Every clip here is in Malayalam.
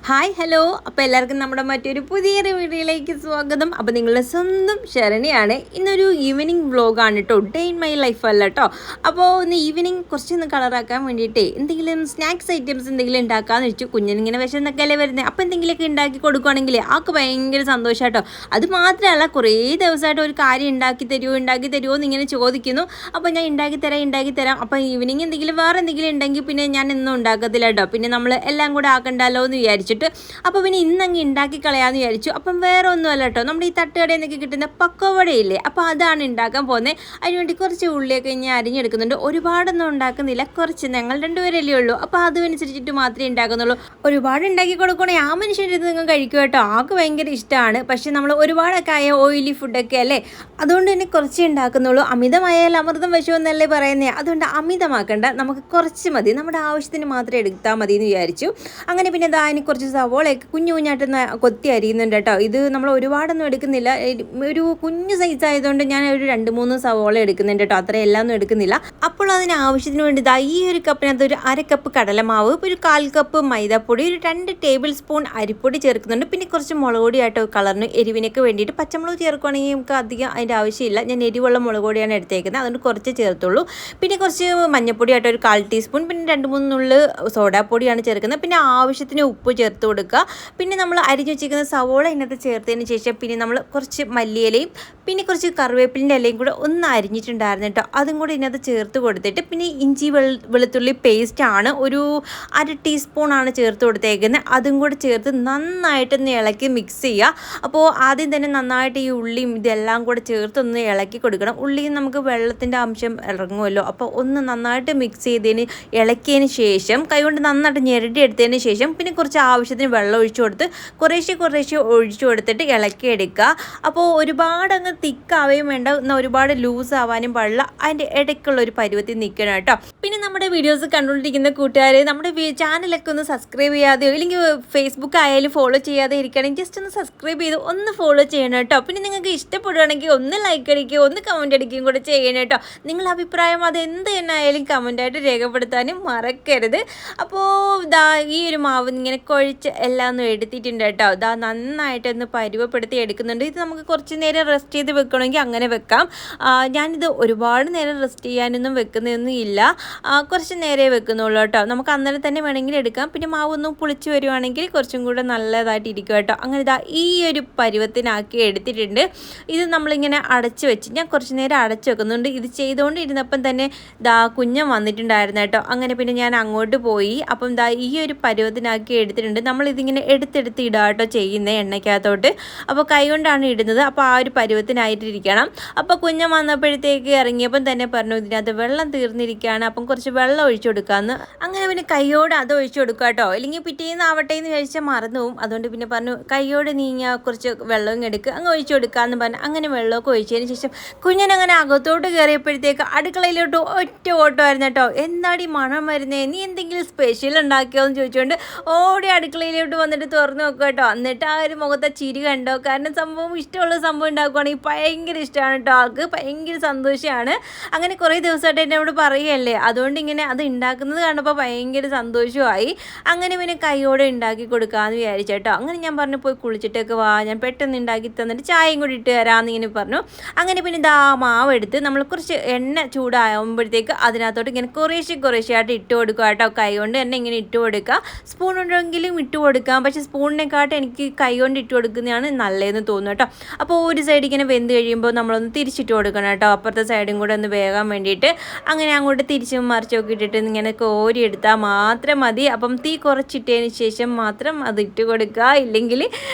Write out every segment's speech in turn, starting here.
Hi hello. അപ്പോൾ എല്ലാവർക്കും നമ്മുടെ മറ്റൊരു പുതിയൊരു വീഡിയോയിലേക്ക് സ്വാഗതം. അപ്പോൾ നിങ്ങളുടെ സ്വന്തം ശരണിയാണ്. ഇന്നൊരു ഈവനിങ് വ്ളോഗാണ് കേട്ടോ, ഡേ ഇൻ മൈ ലൈഫ് അല്ല കേട്ടോ. അപ്പോൾ ഇന്ന് ഈവനിങ് കുറച്ചൊന്ന് കളറാക്കാൻ വേണ്ടിയിട്ടേ എന്തെങ്കിലും സ്നാക്സ് ഐറ്റംസ് എന്തെങ്കിലും ഉണ്ടാക്കാമെന്ന് വെച്ചു. കുഞ്ഞിനിങ്ങനെ വിശന്നൊക്കെ അല്ലേ വരുന്നത്, അപ്പോൾ എന്തെങ്കിലുമൊക്കെ ഉണ്ടാക്കി കൊടുക്കുകയാണെങ്കിൽ ആൾക്ക് ഭയങ്കര സന്തോഷം കേട്ടോ. അത് മാത്രമല്ല, കുറേ ദിവസമായിട്ട് ഒരു കാര്യം ഉണ്ടാക്കി തരുമോ എന്നിങ്ങനെ ചോദിക്കുന്നു. അപ്പോൾ ഞാൻ ഉണ്ടാക്കി തരാം. അപ്പോൾ ഈവനിങ് എന്തെങ്കിലും വേറെ എന്തെങ്കിലും ഉണ്ടെങ്കിൽ പിന്നെ ഞാൻ ഇന്നും ഉണ്ടാക്കത്തില്ല കേട്ടോ. പിന്നെ നമ്മൾ എല്ലാം കൂടെ ആക്കണ്ടല്ലോ എന്ന് വിചാരിച്ചിട്ട് അപ്പോൾ പിന്നെ ഇന്നങ്ങ് ഉണ്ടാക്കി കളയാമെന്ന് വിചാരിച്ചു. അപ്പം വേറെ ഒന്നുമല്ല കേട്ടോ, നമ്മുടെ ഈ തട്ടുകടയിൽ നിന്നൊക്കെ കിട്ടുന്ന പക്കവടയില്ലേ, അപ്പോൾ അതാണ് ഉണ്ടാക്കാൻ പോകുന്നത്. അതിനുവേണ്ടി കുറച്ച് ഉള്ളിയൊക്കെ ഞാൻ അരിഞ്ഞെടുക്കുന്നുണ്ട്. ഒരുപാടൊന്നും ഉണ്ടാക്കുന്നില്ല, കുറച്ച്, ഞങ്ങൾ രണ്ടുപേരല്ലേ ഉള്ളൂ. അപ്പോൾ അതനുസരിച്ചിട്ട് മാത്രമേ ഉണ്ടാക്കുന്നുള്ളൂ. ഒരുപാട് ഉണ്ടാക്കി കൊടുക്കണേ ആ മനുഷ്യൻ്റെ അടുത്ത് നിങ്ങൾ കഴിക്കും കേട്ടോ, ആൾക്ക് ഭയങ്കര ഇഷ്ടമാണ്. പക്ഷേ നമ്മൾ ഒരുപാടൊക്കെ ആയ ഓയിലി ഫുഡൊക്കെ അല്ലേ, അതുകൊണ്ട് തന്നെ കുറച്ചേ ഉണ്ടാക്കുന്നുള്ളൂ. അമിതമായാൽ അമൃതം വശമെന്നല്ലേ പറയുന്നത്, അതുകൊണ്ട് അമിതമാക്കണ്ട, നമുക്ക് കുറച്ച് മതി, നമ്മുടെ ആവശ്യത്തിന് മാത്രം എടുത്താൽ മതി എന്ന് വിചാരിച്ചു. അങ്ങനെ പിന്നെ അതിന് കുറച്ച് സവോളയൊക്കെ കുഞ്ഞായിട്ട് കൊത്തി അരിയുന്നുണ്ട് കേട്ടോ. ഇത് നമ്മൾ ഒരുപാടൊന്നും എടുക്കുന്നില്ല, ഒരു കുഞ്ഞു സൈസ് ആയതുകൊണ്ട് ഞാൻ ഒരു 2-3 സവോള എടുക്കുന്നുണ്ട് കേട്ടോ, അത്ര എല്ലാം ഒന്നും എടുക്കുന്നില്ല. അപ്പോൾ അതിന് ആവശ്യത്തിന് വേണ്ടി ഈ ഒരു കപ്പിനകത്ത് ഒരു 1/2 കപ്പ് കടലമാവ്, ഒരു 1/4 കപ്പ് മൈദാപ്പൊടി, ഒരു 2 ടേബിൾ സ്പൂൺ അരിപ്പൊടി ചേർക്കുന്നുണ്ട്. പിന്നെ കുറച്ച് മുളക് പൊടി ആട്ടോ, കളറിന് എരിവിനൊക്കെ വേണ്ടിയിട്ട്. പച്ചമുളക് ചേർക്കുകയാണെങ്കിൽ നമുക്ക് അധികം അതിൻ്റെ ആവശ്യമില്ല, ഞാൻ എരിവുള്ള മുളക് പൊടിയാണ് എടുത്തേക്കുന്നത്, അതുകൊണ്ട് കുറച്ച് ചേർത്തുള്ളൂ. പിന്നെ കുറച്ച് മഞ്ഞൾപ്പൊടി ആട്ടോ, ഒരു 1/4 ടീസ്പൂൺ, പിന്നെ 2-3 നുള്ള് സോഡാപ്പൊടിയാണ് ചേർക്കുന്നത്. പിന്നെ ആവശ്യത്തിന് ഉപ്പ് ചേർത്ത് കൊടുക്കുക. പിന്നെ നമ്മൾ അരിഞ്ഞു വെച്ചിരിക്കുന്ന സവോള ഇതിനകത്ത് ചേർത്തതിന് ശേഷം പിന്നെ നമ്മൾ കുറച്ച് മല്ലിയിലയും പിന്നെ കുറച്ച് കറിവേപ്പിലിൻ്റെ ഇലയും കൂടെ ഒന്ന് അരിഞ്ഞിട്ടുണ്ടായിരുന്നു കേട്ടോ, അതും കൂടി ഇതിനകത്ത് ചേർത്ത് കൊടുത്തിട്ട് പിന്നെ ഇഞ്ചി വെളുത്തുള്ളി പേസ്റ്റാണ് ഒരു 1/2 ടീസ്പൂണാണ് ചേർത്ത് കൊടുത്തേക്കുന്നത്, അതും കൂടെ ചേർത്ത് നന്നായിട്ടൊന്ന് ഇളക്കി മിക്സ് ചെയ്യുക. അപ്പോൾ ആദ്യം തന്നെ നന്നായിട്ട് ഈ ഉള്ളിയും ഇതെല്ലാം കൂടെ ചേർത്തൊന്ന് ഇളക്കി കൊടുക്കണം. ഉള്ളിയും നമുക്ക് വെള്ളത്തിൻ്റെ അംശം ഇറങ്ങുമല്ലോ, അപ്പോൾ ഒന്ന് നന്നായിട്ട് മിക്സ് ചെയ്തതിന് ഇളക്കിയതിന് ശേഷം കൈകൊണ്ട് നന്നായിട്ട് ഞെരടി എടുത്തതിന് ശേഷം പിന്നെ കുറച്ച് ആവശ്യത്തിന് വെള്ളം ഒഴിച്ചു കൊടുത്ത് കുറേശ്ശെ ഒഴിച്ചു കൊടുത്തിട്ട് ഇളക്കിയെടുക്കുക. അപ്പോൾ ഒരുപാട് അങ്ങ് തിക്കാവുകയും വേണ്ട, എന്നാൽ ഒരുപാട് ലൂസ് ആവാനും പാടില്ല, അതിൻ്റെ ഇടയ്ക്കുള്ള ഒരു പരുവത്തിൽ നിൽക്കണം കേട്ടോ. പിന്നെ നമ്മുടെ വീഡിയോസ് കണ്ടുകൊണ്ടിരിക്കുന്ന കൂട്ടുകാർ നമ്മുടെ ചാനലൊക്കെ ഒന്ന് സബ്സ്ക്രൈബ് ചെയ്യാതെയോ ഇല്ലെങ്കിൽ ഫേസ്ബുക്ക് ആയാലും ഫോളോ ചെയ്യാതെ ഇരിക്കുകയാണെങ്കിൽ ജസ്റ്റ് ഒന്ന് സബ്സ്ക്രൈബ് ചെയ്ത് ഒന്ന് ഫോളോ ചെയ്യണം കേട്ടോ. പിന്നെ നിങ്ങൾക്ക് ഇഷ്ടപ്പെടുകയാണെങ്കിൽ ഒന്ന് ലൈക്ക് അടിക്കുകയോ ഒന്ന് കമൻറ്റ് അടിക്കുകയും കൂടെ ചെയ്യണം കേട്ടോ. നിങ്ങളുടെ അഭിപ്രായം അത് എന്ത് തന്നെ ആയാലും കമൻറ്റായിട്ട് രേഖപ്പെടുത്താനും മറക്കരുത്. അപ്പോൾ ഈ ഒരു മാവ് ഇങ്ങനെ കുഴച്ച് എല്ലാം ഒന്ന് എടുത്തിട്ടുണ്ട് കേട്ടോ. നന്നായിട്ടൊന്ന് പരുവപ്പെടുത്തി എടുക്കുന്നുണ്ട്. ഇത് നമുക്ക് കുറച്ച് നേരം റെസ്റ്റ് ചെയ്ത് വെക്കണമെങ്കിൽ അങ്ങനെ വെക്കാം. ഞാനിത് ഒരുപാട് നേരം റെസ്റ്റ് ചെയ്യാനൊന്നും വെക്കുന്നതൊന്നും ഇല്ല, കുറച്ച് നേരമേ വെക്കുന്നുള്ളൂ കേട്ടോ. നമുക്ക് അന്നേരം തന്നെ വേണമെങ്കിൽ എടുക്കാം. പിന്നെ മാവൊന്നും പുളിച്ച് വരുവാണെങ്കിൽ കുറച്ചും കൂടെ നല്ലതായിട്ട് ഇരിക്കും കേട്ടോ. അങ്ങനെ ഈ ഒരു പരുവത്തിനാക്കി എടുത്തിട്ടുണ്ട്. ഇത് നമ്മളിങ്ങനെ അടച്ച് വെച്ച് ഞാൻ കുറച്ച് നേരം അടച്ച് വെക്കുന്നുണ്ട്. ഇത് ചെയ്തുകൊണ്ട് ഇരുന്നപ്പം തന്നെ കുഞ്ഞൻ വന്നിട്ടുണ്ടായിരുന്നു കേട്ടോ. അങ്ങനെ പിന്നെ ഞാൻ അങ്ങോട്ട് പോയി. അപ്പം ഈ ഒരു പരുവത്തിനാക്കി എടുത്തിട്ടുണ്ട്. നമ്മളിതിങ്ങനെ എടുത്തെടുത്ത് ഇടുക കേട്ടോ ചെയ്യുന്നത് എണ്ണയ്ക്കകത്തോട്ട്. അപ്പോൾ കൈ കൊണ്ടാണ് ഇടുന്നത്. അപ്പോൾ ആ ഒരു പരുവത്തിനായിട്ടിരിക്കണം. അപ്പോൾ കുഞ്ഞൻ വന്നപ്പോഴത്തേക്ക് ഇറങ്ങിയപ്പം തന്നെ പറഞ്ഞു ഇതിനകത്ത് വെള്ളം തീർന്നിരിക്കുകയാണ്, അപ്പം കുറച്ച് വെള്ളം ഒഴിച്ചു കൊടുക്കാമെന്ന്. അങ്ങനെ പിന്നെ കൈയോട് അത് ഒഴിച്ചു കൊടുക്കുക കേട്ടോ, അല്ലെങ്കിൽ പിറ്റേന്ന് ആവട്ടെ എന്ന് കഴിച്ചാൽ മറന്നു പോകും. അതുകൊണ്ട് പിന്നെ പറഞ്ഞു കൈയോട് നീങ്ങി കുറച്ച് വെള്ളവും എടുക്കുക, അങ്ങ് ഒഴിച്ചു കൊടുക്കാമെന്ന് പറഞ്ഞു. അങ്ങനെ വെള്ളമൊക്കെ ഒഴിച്ചതിന് ശേഷം കുഞ്ഞൻ അങ്ങനെ അകത്തോട്ട് കയറിയപ്പോഴത്തേക്ക് അടുക്കളയിലോട്ട് ഒറ്റ ഓട്ടമായിരുന്നു കേട്ടോ. എന്താടി മണം വരുന്നേ, നീ എന്തെങ്കിലും സ്പെഷ്യൽ ഉണ്ടാക്കിയോ എന്ന് ചോദിച്ചുകൊണ്ട് ഓടി അടുക്കളയിലോട്ട് വന്നിട്ട് തുറന്നു നോക്കുക കേട്ടോ. എന്നിട്ട് ആ ഒരു മുഖത്തെ ചിരി കണ്ടോ, കാരണം സംഭവം ഇഷ്ടമുള്ള സംഭവം ഉണ്ടാക്കുകയാണെങ്കിൽ ഭയങ്കര ഇഷ്ടമാണ് കേട്ടോ, ആൾക്ക് ഭയങ്കര സന്തോഷമാണ്. അങ്ങനെ കുറേ ദിവസമായിട്ട് എന്നോട് പറയുകയല്ലേ, അതുകൊണ്ട് ഇങ്ങനെ അത് ഉണ്ടാക്കുന്നത് കണ്ടപ്പോൾ ഭയങ്കര സന്തോഷമായി. അങ്ങനെ പിന്നെ കൈയോടെ ഉണ്ടാക്കി കൊടുക്കാമെന്ന് വിചാരിച്ചു കേട്ടോ. അങ്ങനെ ഞാൻ പറഞ്ഞു പോയി കുളിച്ചിട്ടൊക്കെ വാ, ഞാൻ പെട്ടെന്ന് ഉണ്ടാക്കി തന്നിട്ട് ചായയും കൂടി ഇട്ട് തരാമെന്ന് ഇങ്ങനെ പറഞ്ഞു. അങ്ങനെ പിന്നെ മാവ് എടുത്ത് നമ്മൾ കുറച്ച് എണ്ണ ചൂടാകുമ്പോഴത്തേക്ക് അതിനകത്തോട്ട് ഇങ്ങനെ കുറേശ്ശെയായിട്ട് ഇട്ട് കൊടുക്കുക കേട്ടോ. കൈ കൊണ്ട് തന്നെ ഇങ്ങനെ ഇട്ട് കൊടുക്കുക. സ്പൂൺ ഉണ്ടെങ്കിലും ഇട്ട് കൊടുക്കാം, പക്ഷേ സ്പൂണിനെക്കാട്ടും എനിക്ക് കൈ കൊണ്ട് ഇട്ട് കൊടുക്കുന്നതാണ് നല്ലതെന്ന് തോന്നുന്നു കേട്ടോ. അപ്പോൾ ഒരു സൈഡ് ഇങ്ങനെ വെന്ത് കഴിയുമ്പോൾ നമ്മളൊന്ന് തിരിച്ചിട്ട് കൊടുക്കണം കേട്ടോ, അപ്പുറത്തെ സൈഡും കൂടെ ഒന്ന് വേകാൻ വേണ്ടിയിട്ട്. അങ്ങനെ അങ്ങോട്ട് തിരിച്ചും മറിച്ചൊക്കെ ഇട്ടിട്ട് ഇങ്ങനെ കോരി എടുത്താൽ മാത്രം മതി. അപ്പം തീ കുറച്ചിട്ടതിന് ശേഷം മാത്രം അത് ഇട്ട് കൊടുക്കുക, ഇല്ലെങ്കിൽ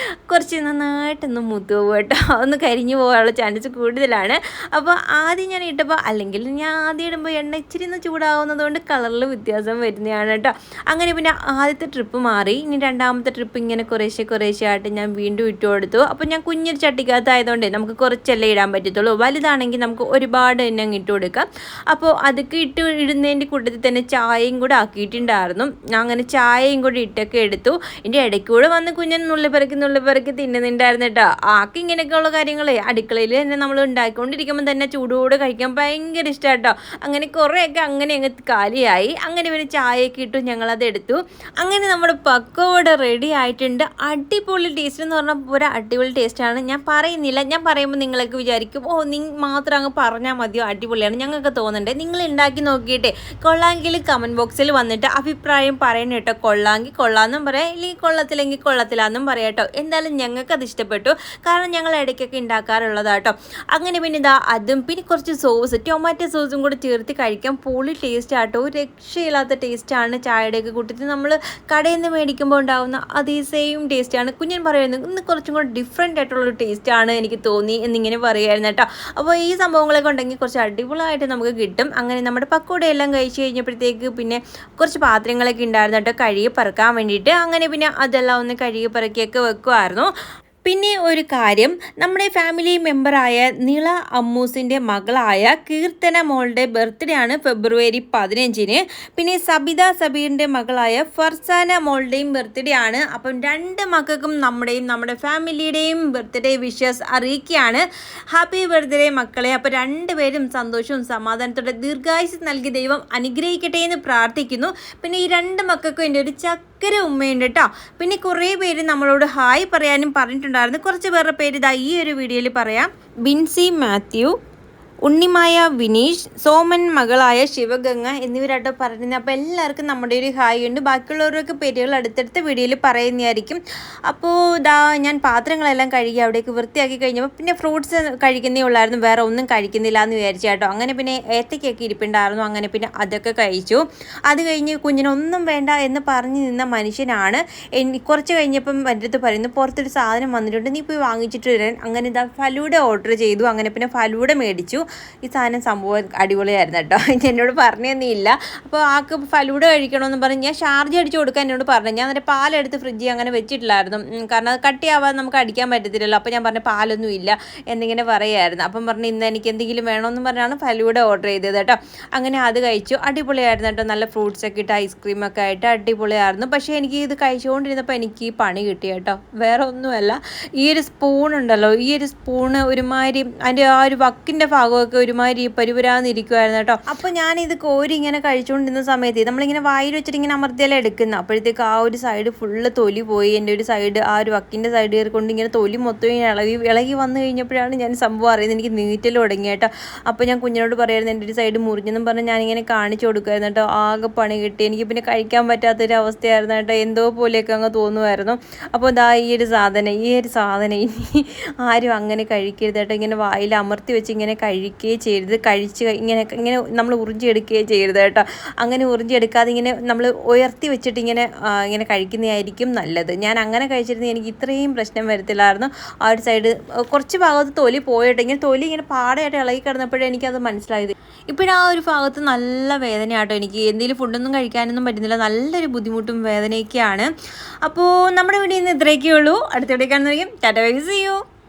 കുറച്ച് നന്നായിട്ടൊന്ന് മൂത്ത് പോകും കേട്ടോ, ഒന്ന് കരിഞ്ഞു പോകാനുള്ള ചാൻസ് കൂടുതലാണ്. അപ്പോൾ ആദ്യം ഞാൻ ഇട്ടപ്പോൾ, അല്ലെങ്കിൽ ഞാൻ ആദ്യം ഇടുമ്പോൾ എണ്ണ ഇച്ചിരി ഒന്ന് ചൂടാവുന്നതുകൊണ്ട് കളറിൽ വ്യത്യാസം വരുന്നതാണ് കേട്ടോ. അങ്ങനെ പിന്നെ ആദ്യത്തെ ട്രിപ്പ് മാറി, ഇനി രണ്ടാമത്തെ ട്രിപ്പ് ഇങ്ങനെ കുറേശ്ശെ ആയിട്ട് ഞാൻ വീണ്ടും ഇട്ട് കൊടുത്തു. അപ്പോൾ ഞാൻ കുഞ്ഞൊരു ചട്ടിക്കകത്തായതുകൊണ്ട് നമുക്ക് കുറച്ചല്ലേ ഇടാൻ പറ്റത്തുള്ളൂ, വലുതാണെങ്കിൽ നമുക്ക് ഒരുപാട് തന്നെ അങ്ങ് ഇട്ട് കൊടുക്കാം. അപ്പോൾ അതൊക്കെ ഇടുന്നതിൻ്റെ കൂട്ടത്തിൽ തന്നെ ചായയും കൂടെ ആക്കിയിട്ടുണ്ടായിരുന്നു. അങ്ങനെ ചായയും കൂടി ഇട്ടൊക്കെ എടുത്തു. ഇതിൻ്റെ ഇടയ്ക്കൂടെ വന്ന് കുഞ്ഞൻ നുള്ളിപ്പറക്കി തിന്നുന്നുണ്ടായിരുന്നു കേട്ടോ. ആക്കി ഇങ്ങനെയൊക്കെയുള്ള കാര്യങ്ങൾ അടുക്കളയിൽ തന്നെ നമ്മൾ ഉണ്ടാക്കിക്കൊണ്ടിരിക്കുമ്പോൾ തന്നെ ചൂടോടെ കഴിക്കാൻ ഭയങ്കര ഇഷ്ടമാണ് കേട്ടോ. അങ്ങനെ കുറേയൊക്കെ അങ്ങനെ അങ്ങ് കാലിയായി. അങ്ങനെ പിന്നെ ചായയൊക്കെ ഇട്ടു, ഞങ്ങളത് എടുത്തു. അങ്ങനെ നമ്മുടെ പക്കോട റെഡി ആയിട്ടുണ്ട്. അടിപൊളി ടേസ്റ്റ് എന്ന് പറഞ്ഞാൽ ഒരു അടിപൊളി ടേസ്റ്റാണ്. ഞാൻ പറയുന്നില്ല, ഞാൻ പറയുമ്പോൾ നിങ്ങളൊക്കെ വിചാരിക്കും ഓ മാത്രം അങ്ങ് പറഞ്ഞാൽ മതിയോ, അടിപൊളിയാണ്. ഞങ്ങൾക്ക് തോന്നുന്നുണ്ട് നിങ്ങൾ ഉണ്ടാക്കി നോക്കിയിട്ടേ കൊള്ളാമെങ്കിൽ കമൻറ്റ് ബോക്സിൽ വന്നിട്ട് അഭിപ്രായം പറയണം കേട്ടോ. കൊള്ളാമെങ്കിൽ കൊള്ളാമെന്നും പറയാം, ഇല്ലെങ്കിൽ കൊള്ളത്തില്ലെങ്കിൽ കൊള്ളത്തില്ലാന്നും പറയാം കേട്ടോ. എന്തായാലും ഞങ്ങൾക്കത് ഇഷ്ടപ്പെട്ടു, കാരണം ഞങ്ങൾ ഇടയ്ക്കൊക്കെ ഉണ്ടാക്കാറുള്ളതാട്ടോ. അങ്ങനെ പിന്നെ ഇതാ അതും പിന്നെ കുറച്ച് സോസ്, ടൊമാറ്റോ സോസും കൂടെ ചേർത്ത് കഴിക്കാൻ പൊളി ടേസ്റ്റ് ആട്ടോ. ഒരു രക്ഷയില്ലാത്ത ടേസ്റ്റാണ്. ചായയുടെയൊക്കെ കൂട്ടത്തിൽ നമ്മൾ കടയിൽ നിന്ന് മേടിക്കുമ്പോൾ ഉണ്ടാകുന്ന അതേ സെയിം ടേസ്റ്റാണ്. കുഞ്ഞൻ പറയുന്നത് ഇന്ന് കുറച്ചും കൂടെ ഡിഫറെൻ്റ് ആയിട്ടുള്ളൊരു ടേസ്റ്റാണ് എനിക്ക് തോന്നി എന്നിങ്ങനെ പറയുമായിരുന്നു കേട്ടോ. അപ്പോൾ ഈ സംഭവങ്ങളൊക്കെ ഉണ്ടെങ്കിൽ കുറച്ച് അടിപൊളിയായിട്ട് നമുക്ക് കിട്ടും. അങ്ങനെ നമ്മുടെ പക്കോടയെല്ലാം കഴിച്ച് കഴിഞ്ഞപ്പോഴത്തേക്ക് പിന്നെ കുറച്ച് പാത്രങ്ങളൊക്കെ ഉണ്ടായിരുന്നു കേട്ടോ കഴുകി പറക്കാൻ വേണ്ടിയിട്ട്. അങ്ങനെ പിന്നെ അതെല്ലാം ഒന്ന് കഴുകി പറക്കിയൊക്കെ വെക്കുമായിരുന്നു. പിന്നെ ഒരു കാര്യം, നമ്മുടെ ഫാമിലി മെമ്പറായ നിള അമ്മൂസിൻ്റെ മകളായ കീർത്തന മോളുടെ ബർത്ത്ഡേ ആണ് ഫെബ്രുവരി 15-ന്. പിന്നെ സബിത സബീറിൻ്റെ മകളായ ഫർസാന മോളുടെയും ബർത്ത്ഡേ ആണ്. അപ്പം രണ്ട് മക്കൾക്കും നമ്മുടെ ഫാമിലിയുടെയും ബർത്ത്ഡേ വിഷസ് അറിയിക്കുകയാണ്. ഹാപ്പി ബർത്ത്ഡേ മക്കളെ. അപ്പോൾ രണ്ടുപേരും സന്തോഷവും സമാധാനത്തോടെ ദീർഘായുസ് നൽകി ദൈവം അനുഗ്രഹിക്കട്ടെ എന്ന് പ്രാർത്ഥിക്കുന്നു. പിന്നെ ഈ രണ്ട് മക്കൾക്കും എൻ്റെ ഒരു ചക്കര ഉമ്മയുണ്ട് കേട്ടോ. പിന്നെ കുറേ പേര് നമ്മളോട് ഹായ് പറയാനും പറഞ്ഞിട്ടുണ്ട്. കുറച്ച് പേരുടെ പേര് ഇതാ ഈ ഒരു വീഡിയോയിൽ പറയാം. ബിൻസി മാത്യു, ഉണ്ണിമായ വിനീഷ്, സോമൻ മകളായ ശിവഗംഗ എന്നിവരാട്ടോ പറയുന്നത്. അപ്പോൾ എല്ലാവർക്കും നമ്മുടെ ഒരു ഹായ് ഉണ്ട്. ബാക്കിയുള്ളവരൊക്കെ പേരുകൾ അടുത്തടുത്ത വീഡിയോയിൽ പറയുന്നതായിരിക്കും. അപ്പോൾ ഇതാ ഞാൻ പാത്രങ്ങളെല്ലാം കഴുകി അവിടേക്ക് വൃത്തിയാക്കി കഴിഞ്ഞപ്പോൾ പിന്നെ ഫ്രൂട്ട്സ് കഴിക്കുന്നേ ഉള്ളായിരുന്നു, വേറെ ഒന്നും കഴിക്കുന്നില്ല എന്ന് വിചാരിച്ചു കേട്ടോ. അങ്ങനെ പിന്നെ ഏത്തക്കൊക്കെ ഇരിപ്പുണ്ടായിരുന്നു. അങ്ങനെ പിന്നെ അതൊക്കെ കഴിച്ചു. അത് കഴിഞ്ഞ് കുഞ്ഞിനൊന്നും വേണ്ട എന്ന് പറഞ്ഞു നിന്ന മനുഷ്യനാണ് കുറച്ച് കഴിഞ്ഞപ്പം എൻ്റെ അടുത്ത് പറയുന്നു പുറത്തൊരു സാധനം വന്നിട്ടുണ്ട്, നീ പോയി വാങ്ങിച്ചിട്ട് വരാൻ. അങ്ങനെ ഇതാ ഫലൂഡ ഓർഡർ ചെയ്തു. അങ്ങനെ പിന്നെ ഫലൂഡ മേടിച്ചു. ഈ സാധനം സംഭവം അടിപൊളിയായിരുന്നു കേട്ടോ. എന്നോട് പറഞ്ഞൊന്നുമില്ല. അപ്പോൾ ആൾക്ക് ഫലൂഡ കഴിക്കണമെന്ന് പറഞ്ഞ് ഞാൻ ഷാർജ അടിച്ച് കൊടുക്കാൻ എന്നോട് പറഞ്ഞു. ഞാൻ അതിൻ്റെ പാലെടുത്ത് ഫ്രിഡ്ജിൽ അങ്ങനെ വെച്ചിട്ടില്ലായിരുന്നു, കാരണം അത് കട്ടിയാവാതെ നമുക്ക് അടിക്കാൻ പറ്റത്തില്ലല്ലോ. അപ്പോൾ ഞാൻ പറഞ്ഞ പാലൊന്നും ഇല്ല എന്നിങ്ങനെ പറയുമായിരുന്നു. അപ്പം പറഞ്ഞ് ഇന്ന് എനിക്ക് എന്തെങ്കിലും വേണമെന്ന് പറഞ്ഞാണ് ഫലൂഡ ഓർഡർ ചെയ്തത് കേട്ടോ. അങ്ങനെ അത് കഴിച്ചു. അടിപൊളിയായിരുന്നു കേട്ടോ. നല്ല ഫ്രൂട്ട്സൊക്കെ ഇട്ട് ഐസ്ക്രീമൊക്കെ ആയിട്ട് അടിപൊളിയായിരുന്നു. പക്ഷേ എനിക്ക് ഇത് കഴിച്ചുകൊണ്ടിരുന്നപ്പോൾ എനിക്ക് പണി കിട്ടി കേട്ടോ. വേറെ ഒന്നുമല്ല, ഈ ഒരു സ്പൂണുണ്ടല്ലോ, ഈ ഒരു സ്പൂണ് ഒരുമാതിരി അതിൻ്റെ ആ ഒരു വക്കിൻ്റെ ഭാഗമൊക്കെ ഒരുമാതിരി പരിപുരാന്നിരിക്കുമായിരുന്നു കേട്ടോ. അപ്പോൾ ഞാനിത് കോരി ഇങ്ങനെ കഴിച്ചുകൊണ്ടിരുന്ന സമയത്ത് നമ്മളിങ്ങനെ വായിൽ വെച്ചിട്ട് ഇങ്ങനെ അമർത്തിയാലും എടുക്കുന്നത്, അപ്പോഴത്തേക്ക് ആ ഒരു സൈഡ് ഫുള്ള് തൊലി പോയി. എൻ്റെ ഒരു സൈഡ് ആ ഒരു വക്കിൻ്റെ സൈഡ് കയറിക്കൊണ്ട് ഇങ്ങനെ തൊലി മൊത്തം ഇങ്ങനെ ഇളകി വന്നു കഴിഞ്ഞപ്പോഴാണ് ഞാൻ സംഭവം അറിയുന്നത്. എനിക്ക് നീറ്റൽ തുടങ്ങി കേട്ടോ. അപ്പോൾ ഞാൻ കുഞ്ഞിനോട് പറയായിരുന്നു എൻ്റെ ഒരു സൈഡ് മുറിഞ്ഞെന്നും പറഞ്ഞ് ഞാനിങ്ങനെ കാണിച്ചു കൊടുക്കുമായിരുന്നു കേട്ടോ. ആകെ പണി കിട്ടി. എനിക്ക് പിന്നെ കഴിക്കാൻ പറ്റാത്തൊരു അവസ്ഥയായിരുന്നു കേട്ടോ. എന്തോ പോലെയൊക്കെ അങ്ങ് തോന്നുമായിരുന്നു. അപ്പോൾ ഇതാ ഈ ഒരു സാധനം ഇനി ആരും അങ്ങനെ കഴിക്കരുത് കേട്ടോ. ഇങ്ങനെ വായിൽ അമർത്തി വെച്ച് ഇങ്ങനെ കഴിക്കുകയും ചെയ്യരുത്. ഇങ്ങനെ നമ്മൾ ഉറിഞ്ചിയെടുക്കുകയും ചെയ്യരുത് കേട്ടോ. അങ്ങനെ ഉറിഞ്ചിയെടുക്കാതെ ഇങ്ങനെ നമ്മൾ ഉയർത്തി വെച്ചിട്ട് ഇങ്ങനെ കഴിക്കുന്നതായിരിക്കും നല്ലത്. ഞാൻ അങ്ങനെ കഴിച്ചിരുന്നത് എനിക്ക് ഇത്രയും പ്രശ്നം വരത്തില്ലായിരുന്നു. ആ ഒരു സൈഡ് കുറച്ച് ഭാഗത്ത് തൊലി പോയിട്ട് ഇങ്ങനെ തൊലി ഇങ്ങനെ പാടയായിട്ട് ഇളകി കിടന്നപ്പോഴേ എനിക്കത് മനസ്സിലായത്. ഇപ്പോഴാ ഒരു ഭാഗത്ത് നല്ല വേദനയാട്ടോ. എനിക്ക് എന്തെങ്കിലും ഫുഡൊന്നും കഴിക്കാനൊന്നും പറ്റുന്നില്ല. നല്ലൊരു ബുദ്ധിമുട്ടും വേദനയൊക്കെയാണ്. അപ്പോൾ നമ്മുടെ വീഡിയോയിൽ നിന്ന് ഇത്രയൊക്കെ ഉള്ളൂ. അടുത്ത വീഡിയോ കാണുന്നതായിരിക്കും. Ta ta bye, see U.